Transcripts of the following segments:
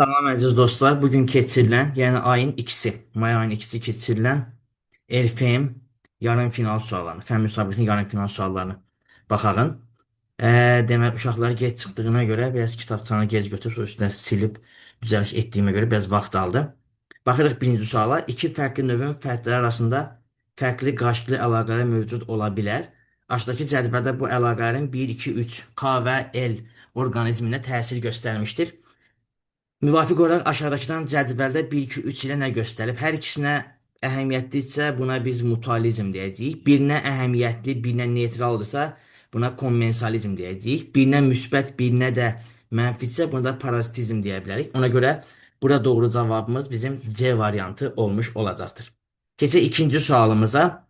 Salam əziz dostlar. Bugün keçirilən, yəni ayın ikisi, may ayının ikisi keçirilən RFM yarım final suallarını, fen müsabiqəsinin yarım final suallarını baxarın. Demək, uşaqlar gec çıxdığına görə biraz kitabçanı gec götürüb, sonra üstündə silib düzəliş etdiyimə görə biraz vaxt aldı. Baxırıq birinci suala. İki fərqli növün fərdləri arasında fərqli qarşılıqlı əlaqələr mövcud ola bilər. Aşağıdakı cədvəldə bu əlaqələrin 1, 2, 3 K və L orqanizminə təsir göstərmişdir. Müvafiq olaraq aşağıdakıdan cədvəldə 1, 2, 3 ilə nə göstərilib? Hər ikisinə əhəmiyyətlidirsə buna biz mutualizm deyəcəyik. Birinə əhəmiyyətli, birinə neytraldırsa buna kommensalizm deyəcəyik. Birinə müsbət, birinə də mənfidirsə buna da parazitizm deyə bilərik. Ona görə burada doğru cavabımız bizim C variantı olmuş olacaqdır. Keçək ikinci sualımıza.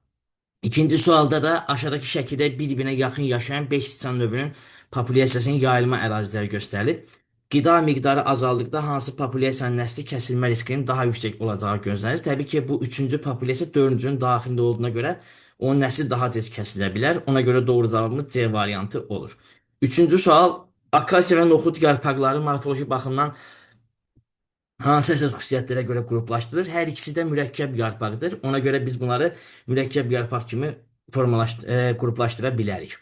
İkinci sualda da aşağıdakı şəkildə bir-birinə yaxın yaşayan 5 siçan növünün populyasiyasının yayılma əraziləri göstərilib. Qida miqdarı azaldıqda hansı populyasiyanın nəsli kəsilmə riskinin daha yüksək olacağı gözlənilir. Təbii ki, bu üçüncü populyasiya dördüncünün daxilində olduğuna görə onun nəsli daha tez kəsilə bilər. Ona görə doğru cavabımız C variantı olur. Üçüncü sual, akasiya və noxud yarpaqları morfoloji baxımdan hansı əsas xüsusiyyətlərə görə qruplaşdırılır? Hər ikisi də mürəkkəb yarpaqdır. Ona görə biz bunları mürəkkəb yarpaq kimi qruplaşdıra bilərik.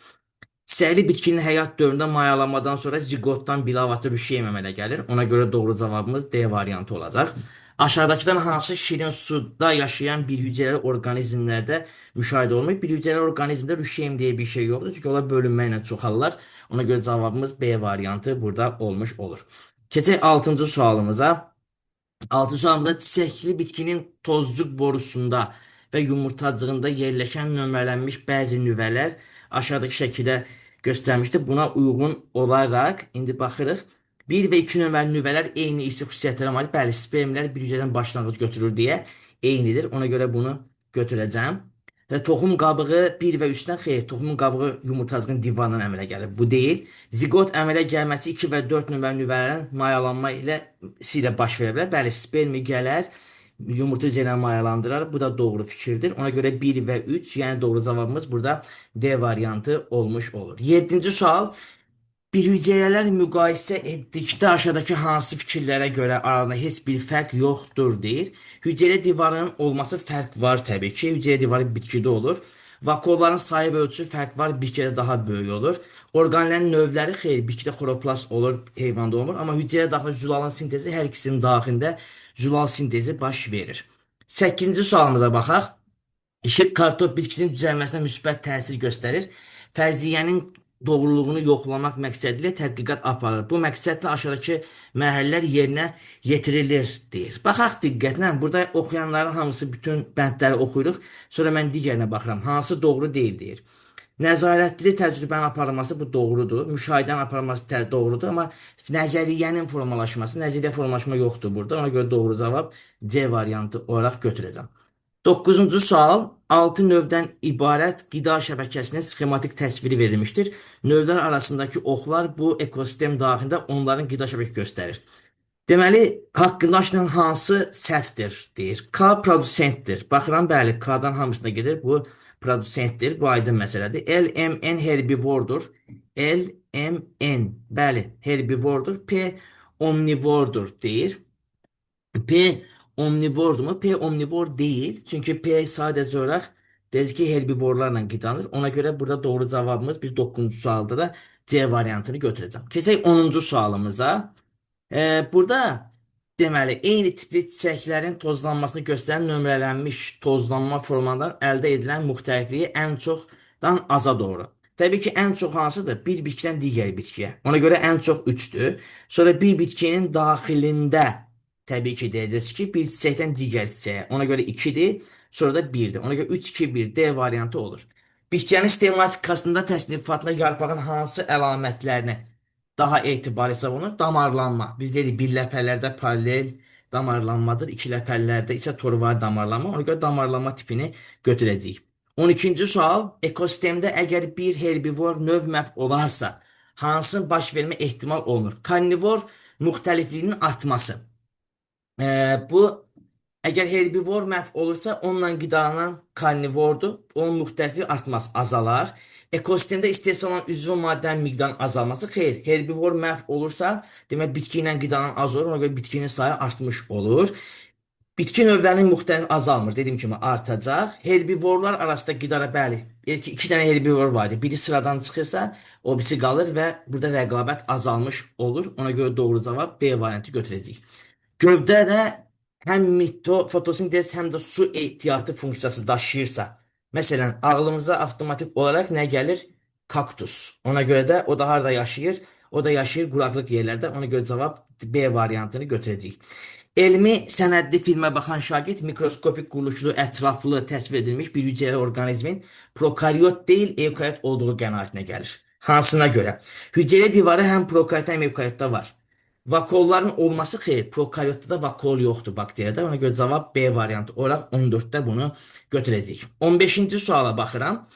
Çiçəkli bitkinin həyat dövründə mayalanmadan sonra ziqotdan bilavasitə rüşeym əmələ gəlir. Ona görə doğru cavabımız D variantı olacaq. Aşağıdakıdan hansı şirin suda yaşayan bir hüceyrəli orqanizmlərdə müşahidə olunur? Bir hüceyrəli orqanizmdə rüşeym deyə bir şey yoxdur. Çünki onlar bölünməklə çoxalırlar. Ona görə cavabımız B variantı burada olmuş olur. Keçək 6-cı sualımıza. Altı sualımızda çiçəkli bitkinin tozcuq borusunda və yumurtacığında yerləşən nömrələnmiş bəzi nüvələr aşağıdakı şəkildə göstərmişdir. Buna uyğun olaraq indi baxırıq. 1 və 2 nömrəli nüvələr eyni isi xüsusiyyətlərə malik. Bəli, spermlər bir hücrədən başlanğıc götürür deyə eynidir. Ona görə bunu götürəcəm. Və toxum qabığı 1 və 3-dən xeyr, toxumun qabığı yumurtacığın divarından əmələ gəlir. Bu deyil. Ziqot əmələ gəlməsi 2 və 4 nömrəli nüvələrin mayalanma ilə baş verə bilər. Bəli, spermi gələr, yumurta hüceyrəni mayalandırar. Bu da doğru fikirdir. Ona görə 1 və 3, yəni doğru cavabımız burada D variantı olmuş olur. 7-ci sual. Bir hüceyrələr müqayisə etdikdə aşağıdakı hansı fikirlərə görə aralarında heç bir fərq yoxdur deyir. Hüceyrə divarının olması fərq var təbii ki. Hüceyrə divarı bitkidə olur. Vakuolların sayı və ölçüsü fərq var, bitkidə daha böyük olur. Orqanlərin növləri xeyr, bitkidə xoroplast olur, heyvanda olmur. Amma hüceyrə daxil zülalın sintezi hər ikisinin daxilində zülal sintezi baş verir. 8-ci sualımıza baxaq. İşıq kartop bitkisinin düzəlməsinə müsbət təsir göstərir. Fərziyyənin doğruluğunu yoxlamaq məqsədilə tədqiqat aparılır. Bu məqsədlə aşağıdakı mərhələlər yerinə yetirilir deyir. Baxaq diqqətlə. Burada oxuyanların hamısı bütün bəndləri oxuyuruq. Sonra mən digərinə baxıram. Hansı doğru deyil deyir. Nəzarətli təcrübənin aparılması bu doğrudur. Müşahidənin aparılması doğrudur. Amma nəzəriyyənin formalaşması, nəzəriyyə formalaşma yoxdur burada. Ona görə doğru cavab C variantı olaraq götürəcəm. 9-cu sual 6 növdən ibarət qida şəbəkəsinin sxematik təsviri verilmişdir. Növlər arasındakı oxlar bu ekosistem daxilində onların qida şəbəkəsi göstərir. Deməli, haqqında aşılan hansı səhvdir deyir. K produsentdir. Baxıram, bəli, K-dan hamısına gedir. Bu produsentdir. Bu aydın məsələdir. L, M, N herbivordur. L, M, N. Bəli, herbivordur. P omnivordur deyir. P omnivordur mu? P omnivor değil. Çünkü P sadece olarak dedi ki herbivorlarla qidalanır. Ona göre burada doğru cevabımız biz 9-cu sualda da C variantını götüreceğim. Keçək 10-cu sualımıza. Burada deməli eyni tipli çiçəklərin tozlanmasını göstərən nömrələnmiş tozlanma formalarından əldə edilən müxtəlifliyi ən çoxdan aza doğru. Təbii ki, ən çox hansıdır? Bir bitkidən digər bitkiyə. Ona görə ən çox 3-dür. Sonra bir bitkinin daxilində təbii ki, deyəcəz ki, bir çiçəkdən digər çiçəyə. Ona görə 2-dir, sonra da 1-dir. Ona görə 3, 2, 1 D variantı olur. Bitkinin sistematikasında təsnifatında yarpağın hansı əlamətlərini daha etibarlı hesab olunur? Damarlanma. Biz dedik bir ləpələrdə paralel damarlanmadır, iki ləpələrdə isə torvari damarlanma. Ona görə damarlanma tipini götürəcəyik. 12-ci sual. Ekosistemdə əgər bir herbivor növ məhv olarsa, hansının baş vermə ehtimal olunur? Karnivor müxtəlifliyinin artması. Bu Əgər herbivor məhv olursa, onunla qidalanan karnivordur. Onun müxtəlifliyi artmaz, azalar. Ekosistemdə istehsal olunan üzvü maddənin miqdarının azalması xeyr. Herbivor məhv olursa, demək bitki ilə qidalanan az olur. Ona görə bitkinin sayı artmış olur. Bitki növlərinin müxtəlif azalmır. Dediyim kimi artacaq. Herbivorlar arasında qidara bəli. Elə ki, iki dənə herbivor var idi. Biri sıradan çıxırsa, o birisi qalır və burada rəqabət azalmış olur. Ona görə doğru cavab D variantı götürəcəyik. Gövdə də həm fotosintez, həm də su ehtiyatı funksiyası daşıyırsa, məsələn, ağlımıza avtomatik olaraq nə gəlir? Kaktus. Ona görə də o da harda yaşayır? O da yaşayır quraqlıq yerlərdə. Ona görə cavab B variantını götürəcəyik. Elmi sənədli filmə baxan şagird mikroskopik quruluşlu, ətraflı təsvir edilmiş bir hüceyrə orqanizmin prokaryot deyil, evkaryot olduğu qənaətinə gəlir. Hansına görə? Hüceyrə divarı həm prokaryotda, həm evkaryotda var. Vakolların olması xeyr, prokaryotda da vakol yoxdur bakteriyada. Ona görə cavab B variantı olaraq 14-də bunu götürəcəyik. 15-ci suala baxıram.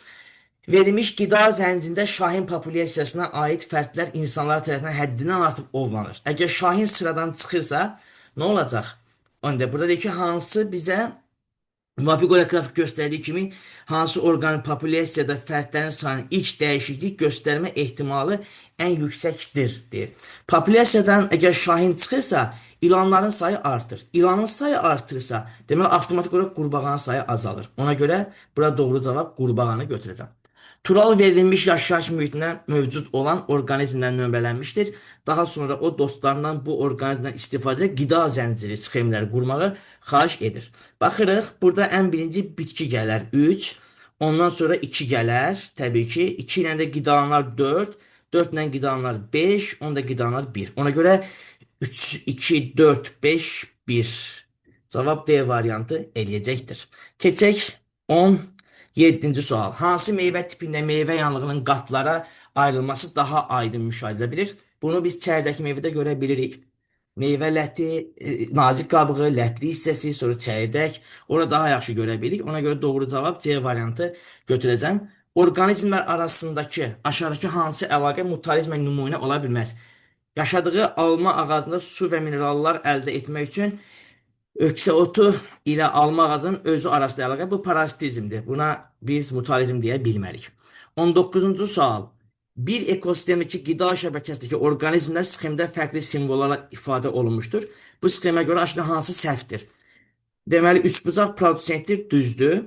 Verilmiş qida zəncirində şahin populyasiyasına aid fərdlər insanlar tərəfindən həddindən artıq ovlanır. Əgər şahin sıradan çıxırsa, nə olacaq? Onda burada deyir ki, hansı bizə müvafiq olaraq qrafik göstərdiyi kimi hansı orqanın populyasiyada fərdlərin sayının ilk dəyişiklik göstərmə ehtimalı ən yüksəkdir, deyir. Populyasiyadan əgər şahin çıxırsa, ilanların sayı artır. İlanın sayı artırsa, demək avtomatik olaraq qurbağanın sayı azalır. Ona görə burada doğru cavab qurbağanı götürəcəm. Tural verilmiş yaşayış mühitindən mövcud olan orqanizmlər nömrələnmişdir. Daha sonra o dostlarından bu orqanizmdən istifadə edərək qida zənciri sxemləri qurmağı xahiş edir. Baxırıq, burada ən birinci bitki gələr 3, ondan sonra 2 gələr, təbii ki, 2 ilə də qidalanlar 4, 4 ilə qidalanlar 5, onda qidalanlar 1. Ona görə 3, 2, 4, 5, 1. Cavab D variantı eləyəcəkdir. Keçək 17-ci sual. Hansı meyvə tipində meyvə yanlığının qatlara ayrılması daha aydın müşahidə edilir? Bunu biz çəyirdəki meyvədə görə bilirik. Meyvə ləti, nazik qabığı, lətli hissəsi, sonra çəyirdək. Orada daha yaxşı görə bilirik. Ona görə doğru cavab C variantı götürəcəm. Orqanizmlər arasındakı aşağıdakı hansı əlaqə mutualizmə nümunə ola bilməz? Yaşadığı alma ağacında su və minerallar əldə etmək üçün öksə otu ilə alma ağacının özü arasında əlaqə bu parazitizmdir. Buna biz mutualizm deyə bilmərik. 19-cu sual. Bir ekosistemdəki qida şəbəkəsindəki orqanizmlər sxemdə fərqli simvollarla ifadə olunmuşdur. Bu sxemə görə aşağıda hansı səhvdir? Deməli, üçbucaq produsentdir, düzdür.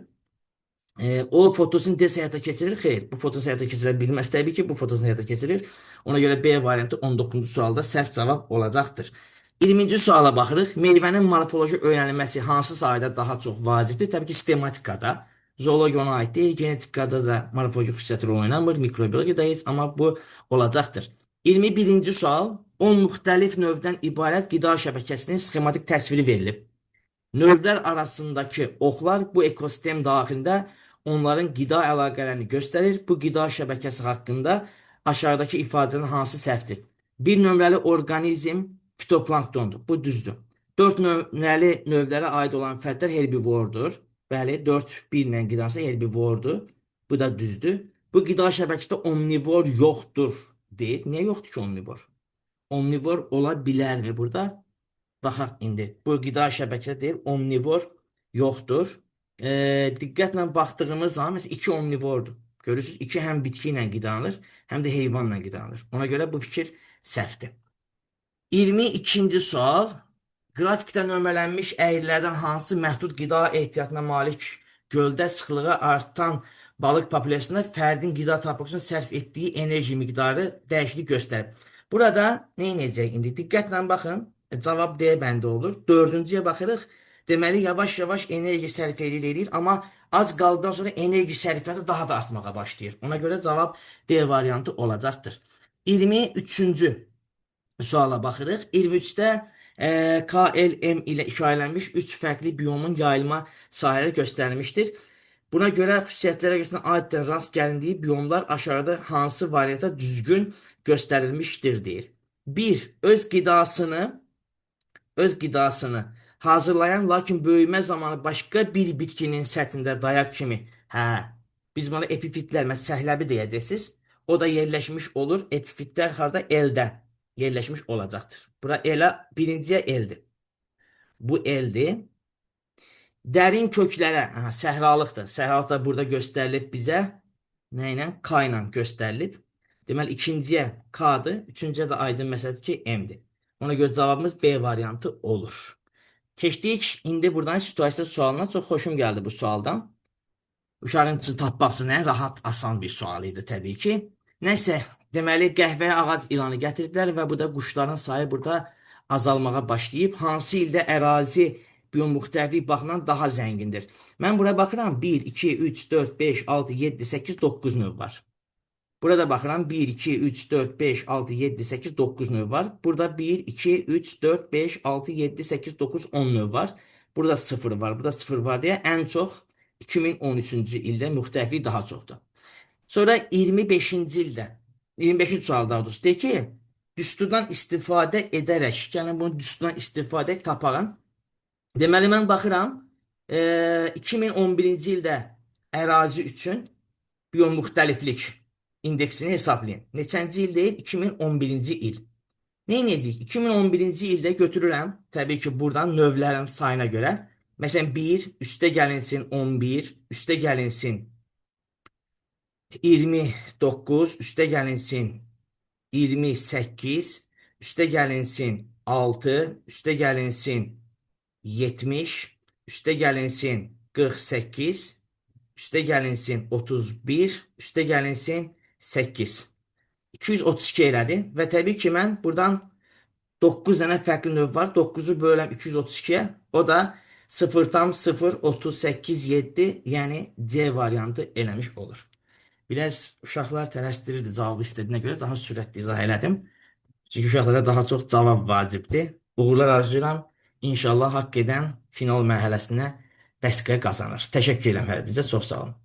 O fotosintez həyata keçirir? Xeyr. Bu fotosintez həyata keçirə bilməz. Təbii ki, bu fotosintez həyata keçirir. Ona görə B variantı 19-cu sualda səhv cavab olacaqdır. 20-ci suala baxırıq. Meyvənin morfoloji öyrənilməsi hansı sahədə daha çox vacibdir? Təbii ki, sistematikada. Zoologiya ona aid deyil. Genetikada da morfoloji xüsusiyyət rol oynamır. Mikrobiologiyadayız, amma bu olacaqdır. 21-ci sual. 10 müxtəlif növdən ibarət qida şəbəkəsinin sxematik təsviri verilib. Növlər arasındakı oxlar bu ekosistem daxilində onların qida əlaqələrini göstərir. Bu qida şəbəkəsi haqqında aşağıdakı ifadənin hansı səhvdir? Bir nömrəli orqanizm fitoplanktondur. Bu düzdür. 4 nömrəli növlərə aid olan fərdlər herbivordur. Bəli, 4 1 ilə qidarsa herbivordur. Bu da düzdür. Bu qida şəbəkəsində omnivor yoxdur deyir. Niyə yoxdur ki omnivor? Omnivor ola bilərmi burada? Baxaq indi. Bu qida şəbəkəsi deyir, omnivor yoxdur. Diqqətlə baxdığımız zaman məsələn 2 omnivordur. Görürsünüz, 2 həm bitki ilə qidalanır, həm də heyvanla qidalanır. Ona görə bu fikir səhvdir. 22-ci sual. Qrafikdə nömrələnmiş əyrilərdən hansı məhdud qida ehtiyatına malik göldə sıxlığı artan balıq populyasiyasında fərdin qida tapmaq üçün sərf etdiyi enerji miqdarı dəyişiklik göstərib. Burada nə edəcək indi? Diqqətlə baxın. Cavab D bəndə olur. 4-cüyə baxırıq. Deməli, yavaş-yavaş enerji sərf edilir, amma az qaldıqdan sonra enerji sərfiyyatı daha da artmağa başlayır. Ona görə cavab D variantı olacaqdır. 23-cü suala baxırıq. 23-də KLM ilə işarələnmiş 3 fərqli biomun yayılma sahələri göstərilmişdir. Buna görə xüsusiyyətlərə görə adətən rast gəlindiyi biyomlar aşağıda hansı variantda düzgün göstərilmişdir deyir. 1. Öz qidasını hazırlayan, lakin böyümə zamanı başqa bir bitkinin səthində dayaq kimi. Biz buna epifitlər, səhləbi deyəcəksiniz. O da yerləşmiş olur. Epifitlər harda? Eldə yerləşmiş olacaqdır. Bura elə birinciyə eldir. Bu eldir. Dərin köklərə, aha, səhralıqdır. Səhralık da burada göstərilib bizə. Nə ilə? K ilə göstərilib. Deməli, ikinciyə K-dır, üçüncüyə də aydın məsələdir ki, M-dir. Ona görə cavabımız B variantı olur. Keçdik indi buradan situasiya sualına. Çox xoşum gəldi bu sualdan. Uşağın üçün tapmaq üçün ən rahat, asan bir sual idi təbii ki. Nəysə, deməli qəhvəyi ağac ilanı gətiriblər və burada quşların sayı burada azalmağa başlayıb. Hansı ildə ərazi biomüxtəliflik baxımından daha zəngindir? Mən buraya baxıram 1, 2, 3, 4, 5, 6, 7, 8, 9 növ var. Burada baxıram 1, 2, 3, 4, 5, 6, 7, 8, 9 növ var. Burada 1, 2, 3, 4, 5, 6, 7, 8, 9, 10 növ var. Burada 0 var, burada 0 var deyə ən çox 2013-cü ildə müxtəliflik daha çoxdur. Sonra 25-ci ildə, 25-ci sual daha doğrusu deyir ki, düsturdan istifadə edərək, yəni bunu düsturdan istifadə edərək tapağın. Deməli, mən baxıram, 2011-ci ildə ərazi üçün biomüxtəliflik indeksini hesablayın. Neçənci il deyil? 2011-ci il. Nə edəcəyik? 2011-ci ildə götürürəm, təbii ki, buradan növlərin sayına görə. Məsələn, 1, üstə gəlinsin 11, üstə gəlinsin 29, üstə gəlinsin 28, üstə gəlinsin 6, üstə gəlinsin 70, üstə gəlinsin 48, üstə gəlinsin 31, üstə gəlinsin 8. 232 elədi və təbii ki, mən buradan 9 dənə fərqli növ var. 9-u böləm 232-yə. O da 0,038,7, yəni C variantı eləmiş olur. Biraz uşaqlar tələsdirirdi cavabı istədiyinə görə daha sürətli izah elədim. Çünki uşaqlara daha çox cavab vacibdir. Uğurlar arzulayıram. İnşallah haqq edən final mərhələsinə vəsiqə qazanır. Təşəkkür edirəm hər bizə. Çox sağ olun.